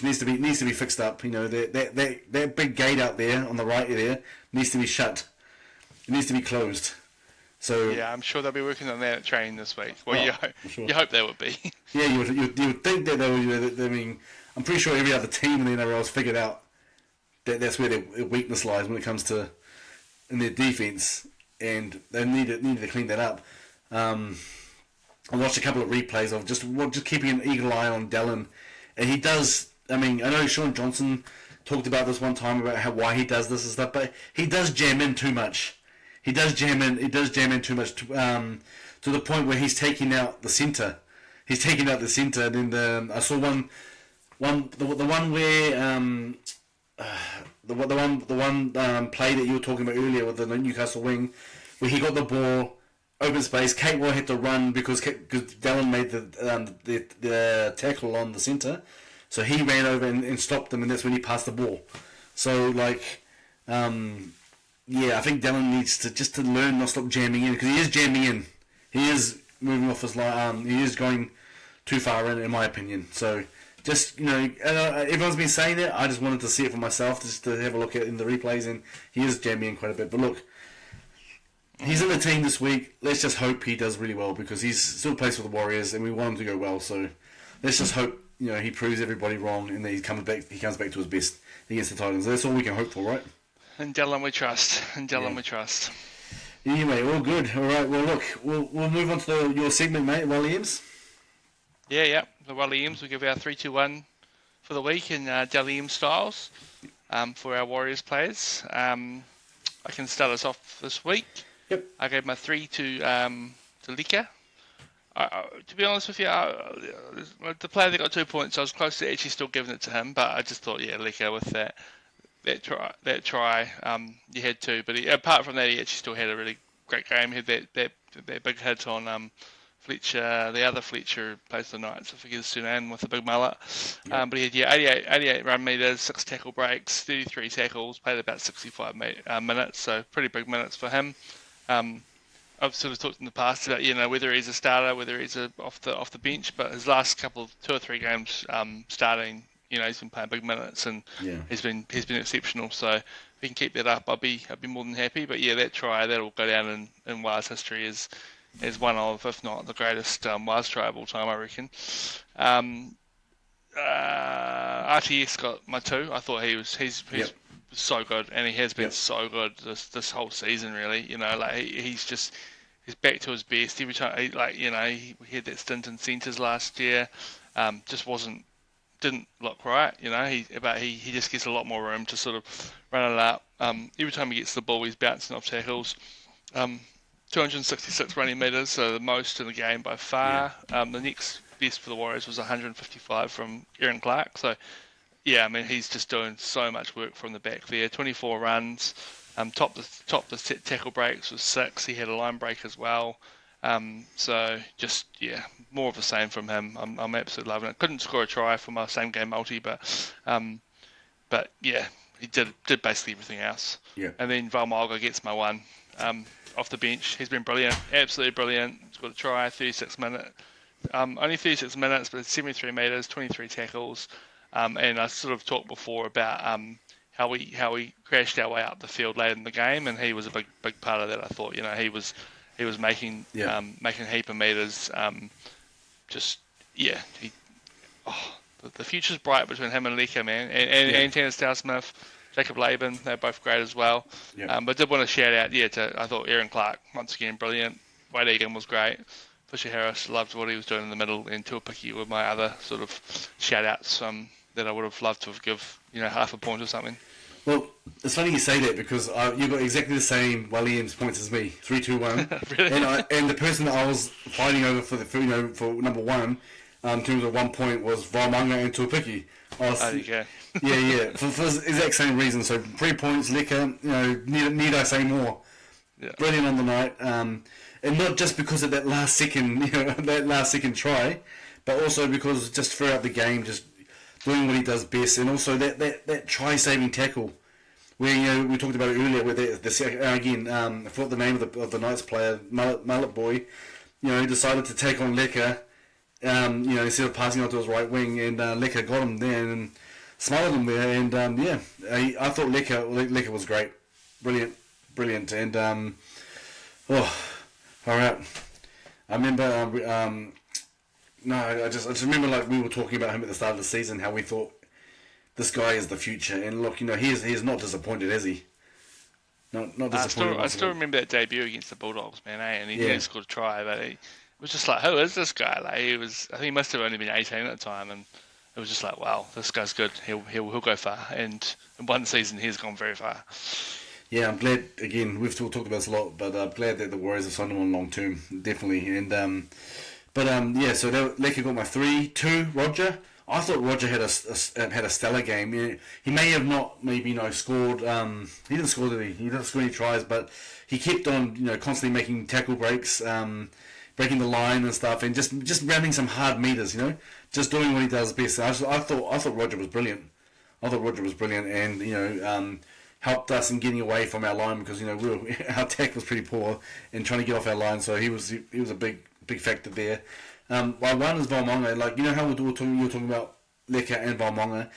needs to be fixed up. That big gate out there on the right there needs to be shut. It needs to be closed. So yeah, I'm sure they'll be working on that at training this week. Well, you hope they would be. Yeah, you would think that they would. I mean, I'm pretty sure every other team in the NRL has figured out that's where their weakness lies when it comes to in their defense, and they needed to clean that up. I watched a couple of replays of just keeping an eagle eye on Dallin, and he does. I mean, I know Sean Johnson talked about this one time about why he does this and stuff, but he does jam in too much. He does jam in too much to the point where he's taking out the centre. He's taking out the centre, and then I saw the one where the one play that you were talking about earlier with the Newcastle wing, where he got the ball, open space. Kate Moore had to run because Dallin made the tackle on the centre, so he ran over and stopped them, and that's when he passed the ball. So I think Dallin needs to learn not to stop jamming in, because he is jamming in. He is moving off his line. He is going too far in my opinion. So just everyone's been saying it. I just wanted to see it for myself, just to have a look at in the replays, and he is jamming in quite a bit. But look, he's in the team this week. Let's just hope he does really well, because he's still plays for the Warriors, and we want him to go well. So let's just hope he proves everybody wrong, and that he comes back to his best against the Titans. That's all we can hope for, right? And Dylan we trust. We trust. Anyway, all good. All right. Well, look, we'll move on to your segment, mate. Williams. Yeah. The Williams. We give our 3-2-1 for the week in Williams styles for our Warriors players. I can start us off this week. Yep. I gave my 3 to Leka. To be honest with you, the player that got 2 points, I was close to actually still giving it to him, but I just thought, Leka with that try, you had to. But apart from that, he actually still had a really great game. He had that big hit on Fletcher, the other Fletcher who plays for the Knights. I forget his surname, with the big mullet. Yeah. But he had 88 run meters, 6 tackle breaks, 33 tackles, played about 65 minutes, so pretty big minutes for him. I've sort of talked in the past about whether he's a starter, whether he's off the bench, but his last 2 or 3 games starting. He's been playing big minutes, and he's been exceptional. So if he can keep that up, I'll be more than happy. But that try, that'll go down in Wales history as one of, if not the greatest Wales try of all time, I reckon. RTS got my 2. I thought he's so good, and he has been so good this whole season. Really, he's back to his best every time. He had that stint in centres last year. Didn't look right, but he just gets a lot more room to sort of run it up. Every time he gets the ball, he's bouncing off tackles. 266 running meters, so the most in the game by far. The next best for the Warriors was 155 from Aaron Clark. So, he's just doing so much work from the back there. 24 runs, top the tackle breaks was 6. He had a line break as well. More of the same from him. I'm absolutely loving it. Couldn't score a try for my same game multi, but he did basically everything else. Yeah. And then Valmalga gets my 1 off the bench. He's been brilliant, absolutely brilliant. scored a try, 36 minutes. Only 36 minutes, but it's 73 metres, 23 tackles. And I sort of talked before about how we crashed our way up the field late in the game, and he was a big part of that. I thought, he was making making a heap of meters. The future's bright between him and Leka, man, and Tanner Smith, Jacob Laban. They're both great as well. Yeah. But I did want to shout out, I thought Aaron Clark once again brilliant. Wade Egan was great. Fisher Harris, loved what he was doing in the middle, and Tuapiki were my other sort of shout outs that I would have loved to have give half a point or something. Well, it's funny you say that because you got exactly the same Williams points as me, 3-2-1. Really? And the person that I was fighting over for for number one, in terms of 1 point, was Vaumanga and Tuapiki. There you go. Yeah, for the exact same reason. So 3 points, Leka. Need I say more? Yeah. Brilliant on the night, and not just because of that last second try, but also because just throughout the game, just doing what he does best, and also that try-saving tackle, where we talked about it earlier, where I forgot the name of the Knights player, Mullet Boy, decided to take on Leka, instead of passing on to his right wing, and Leka got him there and smothered him there, and I thought Leka was great, brilliant, and all right. I remember. I just remember like we were talking about him at the start of the season, how we thought this guy is the future, and look, he's not disappointed, has he? Not disappointed. I still remember that debut against the Bulldogs, man, and he scored a try, but it was just like, who is this guy? Like I think he must have only been 18 at the time, and it was just like, wow, this guy's good. He'll go far, and in one season he's gone very far. Yeah, I'm glad. Again, we've talked about this a lot, but I'm glad that the Warriors have signed him on long term, definitely. And so Leka got my 3-2. Roger, I thought Roger had a stellar game. He may have not scored. He didn't score, did he? He didn't score any tries, but he kept on constantly making tackle breaks, breaking the line and stuff, and just rounding some hard meters. Just doing what he does best. I thought Roger was brilliant. And helped us in getting away from our line because our attack was pretty poor in trying to get off our line. So he was a big factor there. While one is Vaumanga, how you were talking about Leka and Vaumanga.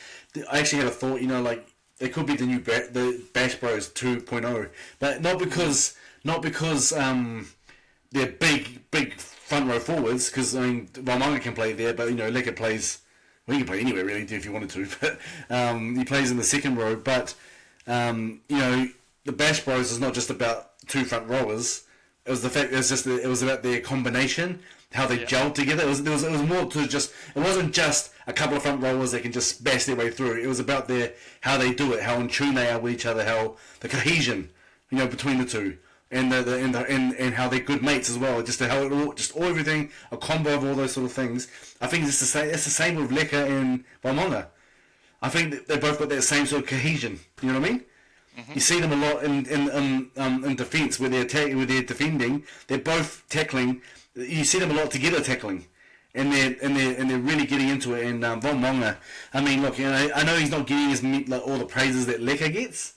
I actually had a thought, it could be the Bash Bros 2.0, but not because they're big front row forwards. Because Vaumanga can play there, but Leka plays. Well, he can play anywhere really if you wanted to, but he plays in the second row. But the Bash Bros is not just about two front rowers. It was the fact it was about their combination, how they gelled together. It was more to just. It wasn't just a couple of front rowers that can just bash their way through. It was about how they do it, how in tune they are with each other, how the cohesion, between the two, and and how they're good mates as well. Just how everything, a combo of all those sort of things. I think it's the same with Leka and Vaumanga. I think they both got that same sort of cohesion. You know what I mean? Mm-hmm. You see them a lot in defence where they're defending. They're both tackling. You see them a lot together tackling, and they're really getting into it. And Vaumanga, look, I know he's not getting all the praises that Leka gets,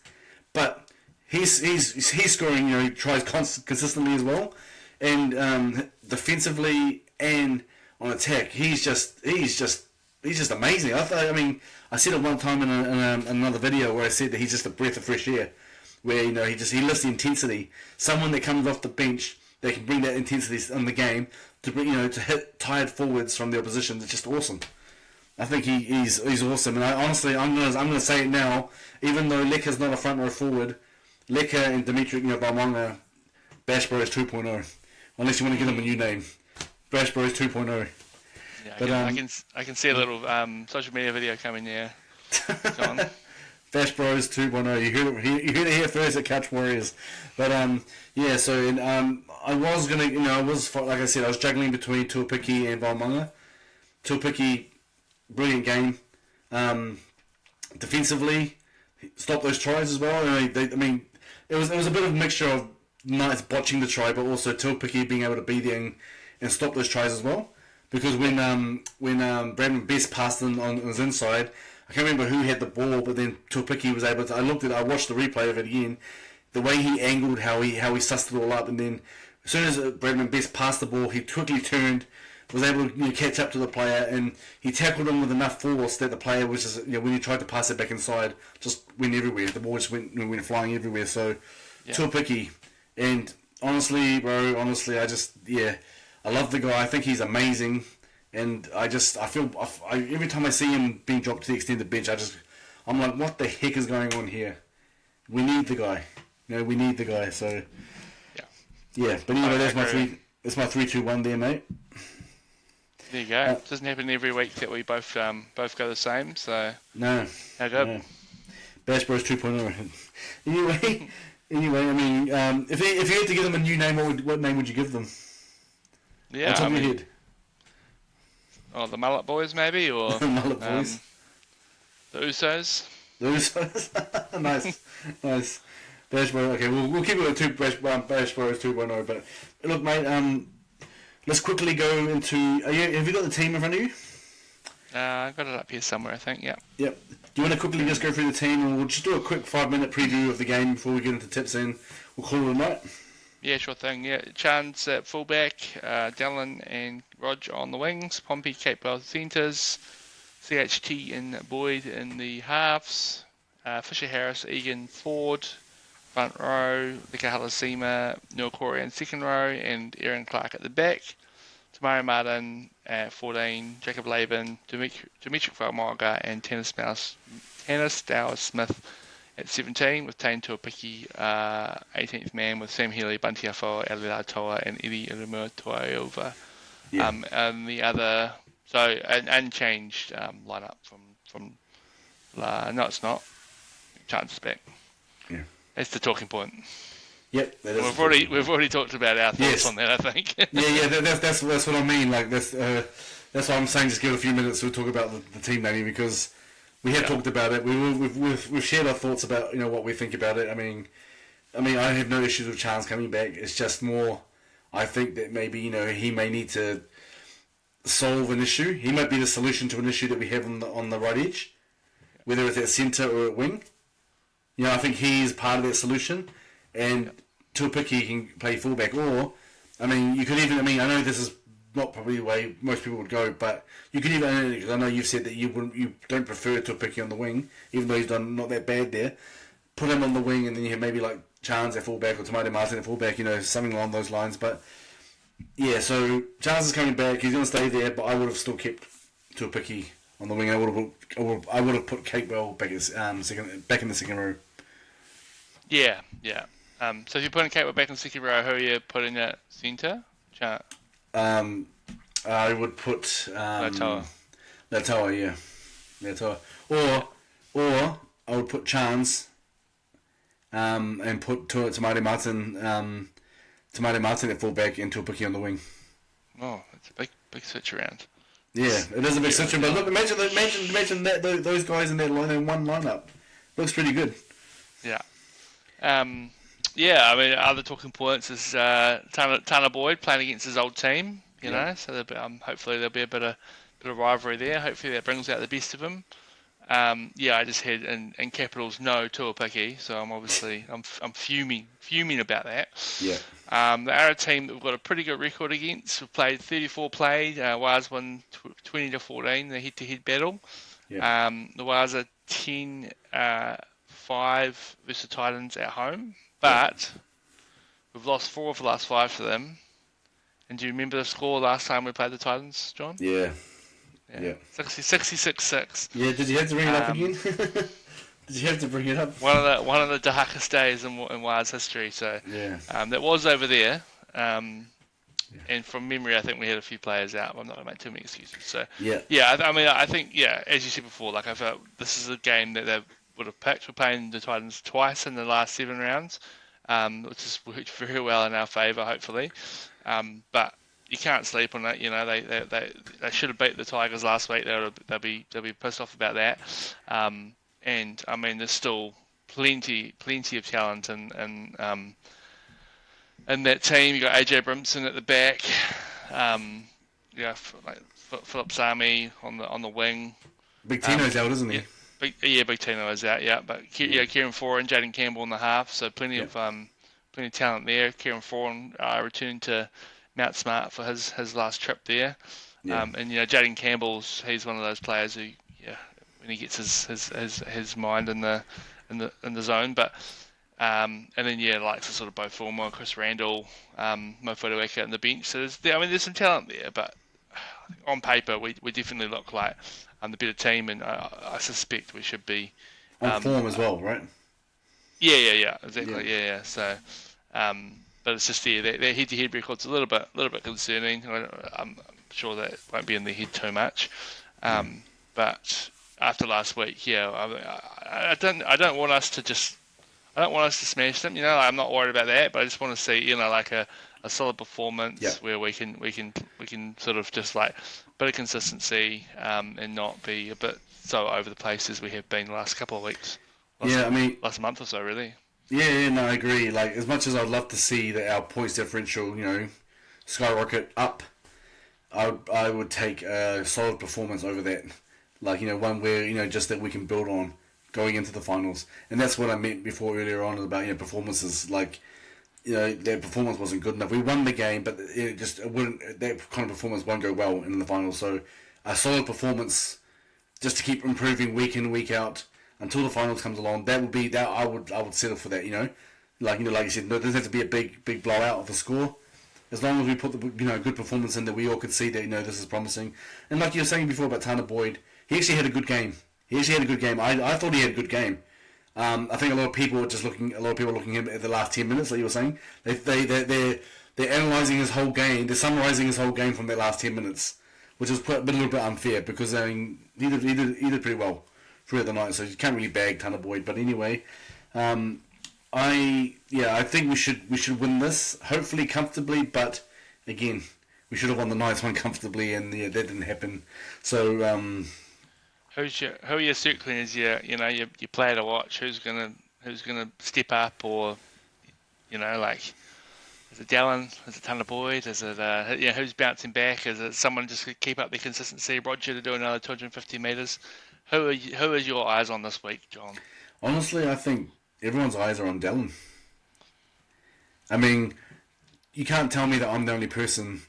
but he's scoring tries consistently as well, and defensively and on attack, he's just amazing. I said it one time in another video where I said that he's just a breath of fresh air, where he lifts the intensity. Someone that comes off the bench that can bring that intensity in the game to to hit tired forwards from the opposition. It's just awesome. I think he's awesome, and I'm gonna say it now. Even though Leka's not a front row forward, Leka and Dimitri Vaumanga, Bash Bros 2.0. Unless you want to give them a new name, Bash Bros 2.0. Yeah, but I can see a little social media video coming there. Go on. Bash Bros 2.0. You heard it here first at Couch Warriors. But So I was gonna, like I said, I was juggling between Tuapiki and Vaumanga. Tuapiki, brilliant game. Defensively, stopped those tries as well. It was a bit of a mixture of Knights botching the try, but also Tuapiki being able to be there and stop those tries as well. Because when Brandon Best passed on his inside, I can't remember who had the ball, but then Tuapiki was able to. I watched the replay of it again. The way he angled, how he sussed it all up, and then as soon as Bradman Best passed the ball, he quickly turned, was able to catch up to the player, and he tackled him with enough force that the player was just, when he tried to pass it back inside, just went everywhere. The ball just went flying everywhere. So, Tuapiki, and honestly, bro, I love the guy. I think he's amazing, and I feel every time I see him being dropped to the extended bench, I'm like, what the heck is going on here? We need the guy. We need the guy. So, yeah. But anyway, that's my 3-2-1 there, mate. There you go. Doesn't happen every week that we both go the same. So no, how good. No. Bash Bros 2.0. Anyway, I mean, if you had to give them a new name, what name would you give them? Yeah, top of your head. Oh, the Mullet Boys, maybe, or the Mullet Boys. The Usos. The Usos. nice. Bash Bros. Okay, we'll keep it at Bash Bros 2.0. But look, mate. Let's quickly go into. Have you got the team in front of you? I got it up here somewhere, I think. Yeah. Yep. Do you want to quickly just go through the team, and we'll just do a quick 5-minute preview of the game before we get into tips, and we'll call it a night. Yeah, sure thing. Yeah, Chance at fullback, Dallin and Rog on the wings, Pompey, Capewell centres, CHT and Boyd in the halves, Fisher Harris, Egan, Ford, front row, Leka Halasima, Noel Corey in second row, and Aaron Clark at the back. Tamari Martin at 14, Jacob Laban, Dimitri Faamaga, and Tannis Dowers Smith at 17, with Tane Tuapiki 18th man, with Sam Healy, Bunty Afoa, Alila Toa, and Eddie Iruma Toiova. Yeah. And the other, so an unchanged lineup from no, it's not. Chances back. Yeah. That's the talking point. Yep, that is. We've already talked about our thoughts on that, I think. That's what I mean. Like that's why I'm saying just give it a few minutes to talk about the team naming, because we have talked about it. We've shared our thoughts about what we think about it. I mean, I have no issues with Chance coming back. It's just more, I think that maybe he may need to solve an issue. He might be the solution to an issue that we have on the right edge, whether it's at centre or at wing. I think he's part of that solution, and Tuapiki can play fullback. Or, you could even. I know this is not probably the way most people would go, but you could even. Because I know you've said that you don't prefer Tuapiki on the wing, even though he's done not that bad there. Put him on the wing, and then you have maybe like Chance at fullback or Tamari Martin at fullback. Something along those lines. But yeah, so Chance is coming back. He's going to stay there, but I would have still kept Tuapiki on the wing. I would have put Capewell back in the second row. Yeah. So if you're putting Capewell back in the second row, who are you putting at centre? I would put Latoa, yeah. Latoa. Or I would put Chance and put Tamari Martin at fullback and Tuapiki on the wing. Oh, it's a big switch around. Yeah, it is a big switch around. But look, imagine that those guys in that line in one lineup. Looks pretty good. Yeah. Other talking points is Tana Boyd playing against his old team, so hopefully there'll be a bit of rivalry there. Hopefully that brings out the best of him. I just had in capitals no Tuapiki, so I'm fuming about that. Yeah. They are a team that we've got a pretty good record against. We've played 34 played. Waz won 20-14, the head-to-head battle. Yeah. The Waz are 10-5 versus the Titans at home, but we've lost 4 of the last 5 to them. And do you remember the score last time we played the Titans, John? Yeah. 66-6. Yeah, did you have to bring it up again? Did you have to bring it up? One of the darkest days in Waz history. So that was over there. And from memory, I think we had a few players out. I'm not going to make too many excuses. So I think as you said before, I felt this is a game that they would have picked. We're playing the Titans twice in the last 7 rounds, which has worked very well in our favour, hopefully. But you can't sleep on it. They should have beat the Tigers last week. They'll be pissed off about that. And there's still plenty of talent in that team. You got AJ Brimson at the back. Philip Sami on the wing. Big Tino's out, isn't he? Big Tino is out. Yeah, but Kieran Ford and Jaden Campbell in the half. So plenty plenty of talent there. Kieran Foran returned to Mount Smart for his last trip there. Yeah. And Jaden he's one of those players who, when he gets his mind in the zone. But and then like the sort of Bo Fulmer, Chris Randall, Mo Fotueka in the bench. So there's some talent there, but on paper we definitely look like the better team, and I suspect we should be on form as well, right? Yeah, exactly. Yeah. So, but it's just their head-to-head record's a little bit concerning. I'm sure that won't be in their head too much. But after last week, I don't want us to smash them. I'm not worried about that, but I just want to see like a solid performance where we can sort of just like bit of consistency and not be a bit so over the place as we have been the last couple of weeks. Last month or so, really. Yeah, no, I agree. Like, as much as I'd love to see that our points differential, skyrocket up, I would take a solid performance over that. Like, one where, just that we can build on going into the finals. And that's what I meant before earlier on about, performances. Like, their performance wasn't good enough. We won the game, but it wouldn't, that kind of performance won't go well in the finals. So, a solid performance just to keep improving week in, week out, until the finals comes along, that I would settle for that. Like you said, there doesn't have to be a big blowout of the score. As long as we put the good performance in that we all could see that this is promising. And like you were saying before about Tanner Boyd, he actually had a good game. I thought he had a good game. I think a lot of people are looking at him at the last 10 minutes, like you were saying. They're analysing his whole game. They're summarising his whole game from that last 10 minutes, which is a little bit unfair because he did pretty well throughout the night, so you can't really bag Tanner Boyd. But anyway, I think we should win this, hopefully comfortably. But again, we should have won the ninth one comfortably, and that didn't happen. So who are you circling as your player to watch? Who's gonna step up, or like, is it Dallin? Is it Tanner Boyd? Is it who's bouncing back? Is it someone just to keep up the consistency? Roger to do another 250 meters. Who is your eyes on this week, John? Honestly, I think everyone's eyes are on Dallin. I mean, you can't tell me that I'm the only person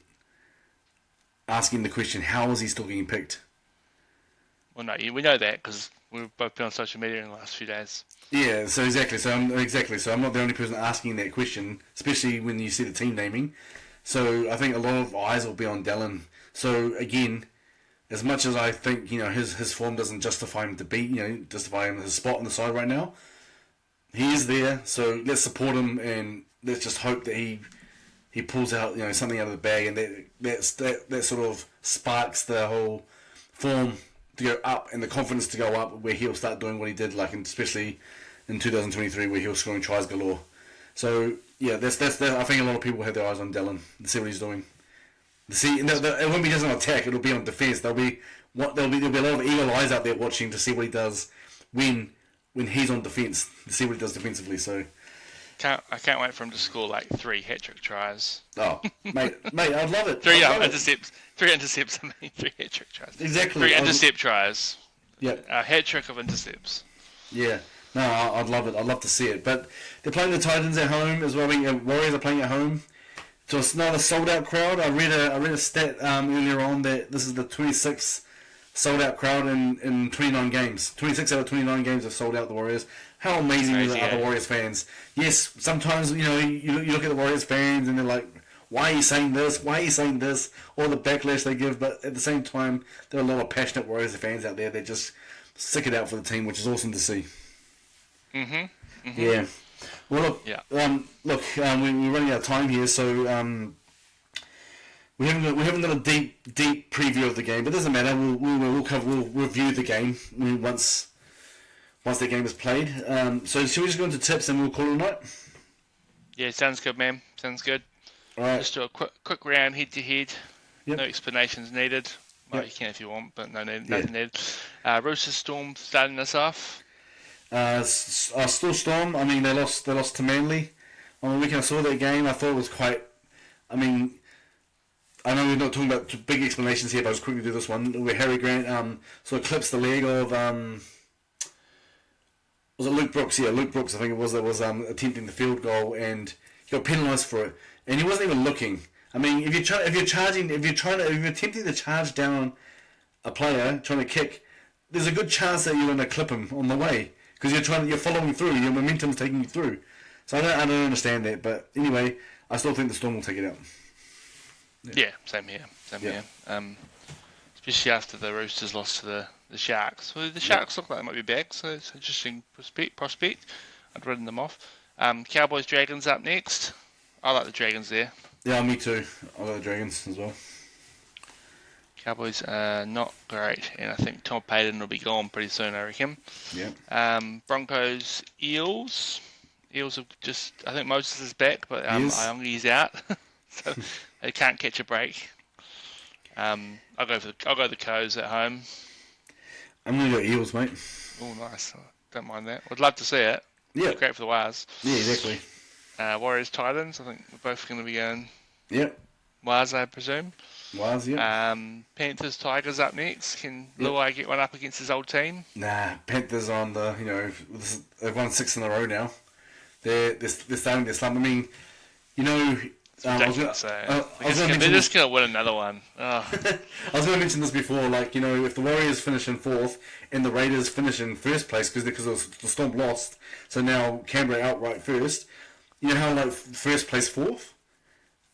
asking the question, how is he still getting picked? Well, no, we know that because we've both been on social media in the last few days. Yeah, so exactly. So I'm not the only person asking that question, especially when you see the team naming. So I think a lot of eyes will be on Dallin. So again, as much as I think his form doesn't justify him to beat, justify him his spot on the side right now, he is there. So let's support him and let's just hope that he pulls out something out of the bag, and that sort of sparks the whole form to go up and the confidence to go up, where he'll start doing what he did, like especially in 2023, where he was scoring tries galore. So yeah, that's I think a lot of people have their eyes on Dallin to see what he's doing. See, it won't be just on attack; it'll be on defense. There'll be a lot of eagle eyes out there watching to see what he does when he's on defense, to see what he does defensively. So, I can't wait for him to score like 3 hat-trick tries. Oh, mate, I'd love it. 3 intercepts. 3 intercepts. I mean, 3 hat-trick tries. Exactly. 3 intercept tries. Yeah. A hat-trick of intercepts. Yeah. No, I'd love it. I'd love to see it. But they're playing the Titans at home as well. I mean, Warriors are playing at home. So it's not a sold-out crowd. I read a stat earlier on that this is the 26th sold-out crowd in 29 games. 26 out of 29 games have sold out the Warriors. How amazing are the Warriors fans? Yes, sometimes you look at the Warriors fans and they're like, why are you saying this? Why are you saying this? Or the backlash they give. But at the same time, there are a lot of passionate Warriors fans out there that just stick it out for the team, which is awesome to see. Yeah. Well, look. Yeah. We're running out of time here, so we haven't got a deep preview of the game, but it doesn't matter. We'll review the game once the game is played. So should we just go into tips and we'll call it a night? Yeah, sounds good, man. Sounds good. All right. Just do a quick round head to head. Yep. No explanations needed. Well, you can if you want, but nothing needed. Roosters Storm starting us off. Still Storm. I mean, they lost to Manly on the weekend. I saw that game. I thought it was quite. I mean, I know we're not talking about big explanations here, but I'll just quickly do this one. Where Harry Grant sort of clips the leg of was it Luke Brooks? Yeah, Luke Brooks. I think it was that was attempting the field goal, and He got penalised for it, and he wasn't even looking. I mean, if you're attempting to charge down a player trying to kick, there's a good chance that you're going to clip him on the way because you're following through. Your momentum's taking you through. So I don't understand that. But anyway, I still think the Storm will take it out. Yeah, same here. Especially after the Roosters lost to the Sharks. Well, the Sharks look like they might be back, so it's an interesting prospect. I'd written them off. Cowboys Dragons up next. I like the Dragons there. Yeah, me too. I like the Dragons as well. Cowboys are not great, and I think Tom Payton will be gone pretty soon, I reckon. Yeah. Broncos Eels. Eels have just. I think Moses is back, but Iongi's out, so they can't catch a break. I'll go the Coes at home. I'm gonna go Eels, mate. Oh, nice. Don't mind that. Would love to see it. Yeah. Great for the Wires. Yeah, exactly. Warriors Titans. I think we're both going to be going. Yep. Wires, I presume. Wires, yeah. Panthers Tigers up next. Can Luai get one up against his old team? Nah, Panthers on the they've won 6 in a row now. They're starting their slump. I mean, They're just going to win another one. Oh. I was going to mention this before, if the Warriors finish in 4th and the Raiders finish in 1st place because the Storm lost, so now Canberra outright 1st, you know how first place 4th?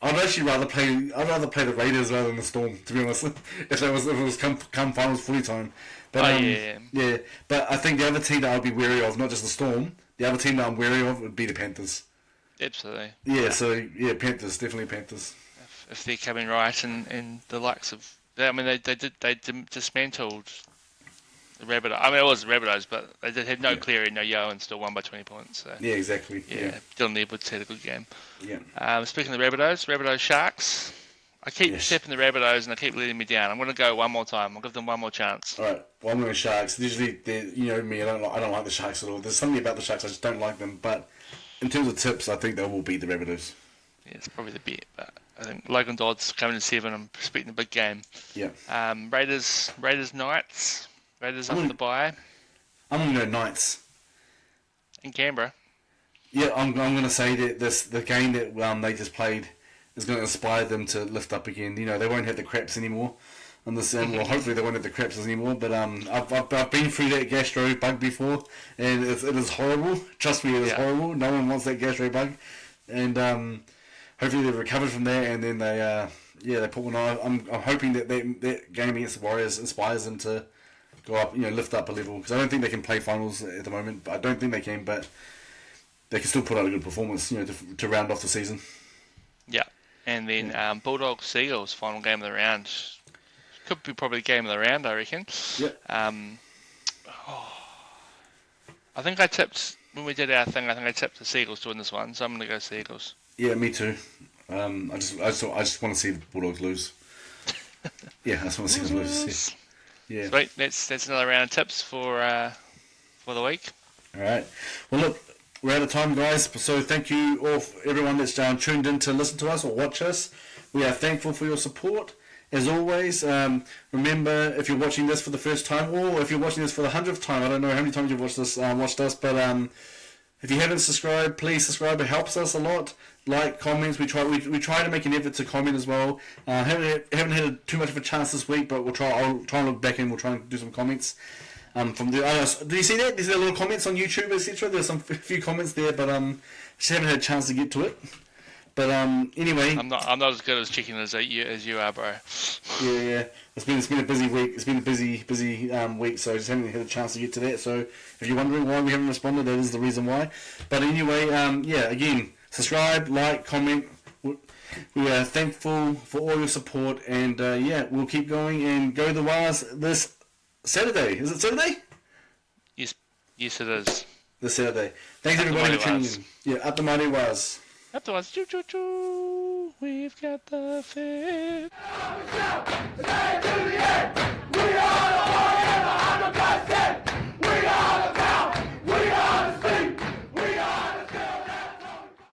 I'd rather play the Raiders rather than the Storm, to be honest. if it was come finals fully time. But yeah. But I think the other team that I'd be wary of, not just the Storm, the other team that I'm wary of would be the Panthers. Absolutely. Yeah. So Panthers, definitely Panthers. If they're coming right, and the likes of, I mean, they dismantled the Rabbitohs. I mean, it was the Rabbitohs, but they had no Cleary, no Yo, and still won by 20 points. So. Yeah, exactly. Yeah, Dylan Edwards had a good game. Yeah. Speaking of the Rabbitohs Sharks. I keep stepping the Rabbitohs and they keep letting me down. I'm going to go one more time. I'll give them one more chance. All right. Well, I'm going to Sharks. Usually, you know me, I don't like the Sharks at all. There's something about the Sharks I just don't like them. But in terms of tips, I think they will beat the Rabbitohs. Yeah, it's probably the bet. But I think Logan Dodd's coming in 7. I'm expecting a big game. Yeah. Raiders Knights. Raiders after the bye. I'm going to go Knights. In Canberra. Yeah, I'm going to say that the game that they just played is going to inspire them to lift up again. You know, they won't have the craps anymore. Well, hopefully they won't have the craps anymore. But I've been through that gastro bug before, and it is horrible. Trust me, it is horrible. No one wants that gastro bug, and hopefully they've recovered from that, and then they put one on. I'm hoping that game against the Warriors inspires them to go up, lift up a level, because I don't think they can play finals at the moment. I don't think they can, but they can still put out a good performance, to round off the season. Yeah. And then Bulldogs Seagulls, final game of the round. Could be probably game of the round, I reckon. Yep. I think I tipped, when we did our thing, I tipped the Seagulls to win this one, so I'm going to go Seagulls. Yeah, me too. I just want to see the Bulldogs lose. Yeah, I just want to see them lose. Yeah. Sweet. That's another round of tips for the week. All right. Well, look, we're out of time, guys. So thank you all, everyone that's tuned in to listen to us or watch us. We are thankful for your support. As always, remember, if you're watching this for the first time, or if you're watching this for the 100th time, I don't know how many times you've watched us, but if you haven't subscribed, please subscribe. It helps us a lot. Like, comments. We try to make an effort to comment as well. Haven't had too much of a chance this week, but I'll try and look back and we'll try and do some comments. From the do you see that? There's a little comments on YouTube, etc. There's a few comments there, but just haven't had a chance to get to it. But anyway, I'm not as good as checking as you are, bro. Yeah. It's been a busy week. It's been a busy week, so I just haven't had a chance to get to that. So if you're wondering why we haven't responded, that is the reason why. But anyway, again, subscribe, like, comment. We are thankful for all your support, and we'll keep going and go the Wires this Saturday. Is it Saturday? Yes, it is. This Saturday. Thanks everybody for tuning in. Yeah, up the mighty Wires. Up the Wires. Choo choo choo. We've got the fit.